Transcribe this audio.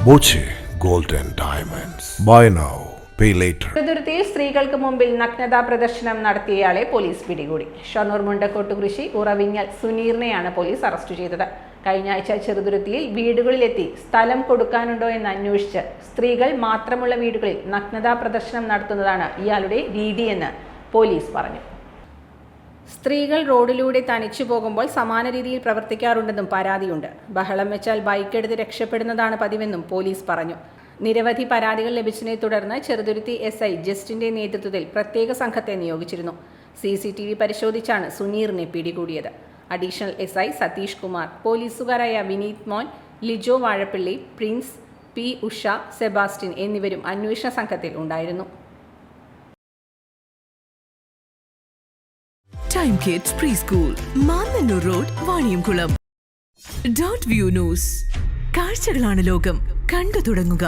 Boche gold and diamonds. Buy now pay later. ചെറുതുരുത്തിയിൽ സ്ത്രീകൾക്ക് മുമ്പിൽ നഗ്നതാ പ്രദർശനം നടത്തിയയാളെ പോലീസ് പിടികൂടി. ഷൊർണൂർ മുണ്ടക്കോട്ടുകൃഷി ഉറവിങ്ങൽ സുനീറിനെയാണ് പോലീസ് അറസ്റ്റ് ചെയ്തത്. കഴിഞ്ഞ ആഴ്ച ചെറുതുരുത്തിയിൽ വീടുകളിലെത്തി സ്ഥലം കൊടുക്കാനുണ്ടോ എന്ന് അന്വേഷിച്ച് സ്ത്രീകൾ മാത്രമുള്ള വീടുകളിൽ നഗ്നതാ പ്രദർശനം നടത്തുന്നതാണ് ഇയാളുടെ രീതിയെന്ന് പോലീസ് പറഞ്ഞു. സ്ത്രീകൾ റോഡിലൂടെ തനിച്ചു പോകുമ്പോൾ സമാന രീതിയിൽ പ്രവർത്തിക്കാറുണ്ടെന്നും പരാതിയുണ്ട്. ബഹളം വെച്ചാൽ ബൈക്കെടുത്ത് രക്ഷപ്പെടുന്നതാണ് പതിവെന്നും പോലീസ് പറഞ്ഞു. നിരവധി പരാതികൾ ലഭിച്ചതിനെ തുടർന്ന് ചെറുതുരുത്തി SI ജസ്റ്റിന്റെ നേതൃത്വത്തിൽ പ്രത്യേക സംഘത്തെ നിയോഗിച്ചിരുന്നു. CCTV പരിശോധിച്ചാണ് സുനീറിനെ പിടികൂടിയത്. അഡീഷണൽ SI സതീഷ് കുമാർ, പോലീസുകാരായ വിനീത് മോൻ, Lijo Vazhappally, Prince, P. Usha, Sebastian എന്നിവരും അന്വേഷണ സംഘത്തിൽ ഉണ്ടായിരുന്നു. Time kids pre school, Mannannur road, Vaniyamkulam. .View news. കാഴ്ചകളാണ് ലോകം, കണ്ടു തുടങ്ങുക.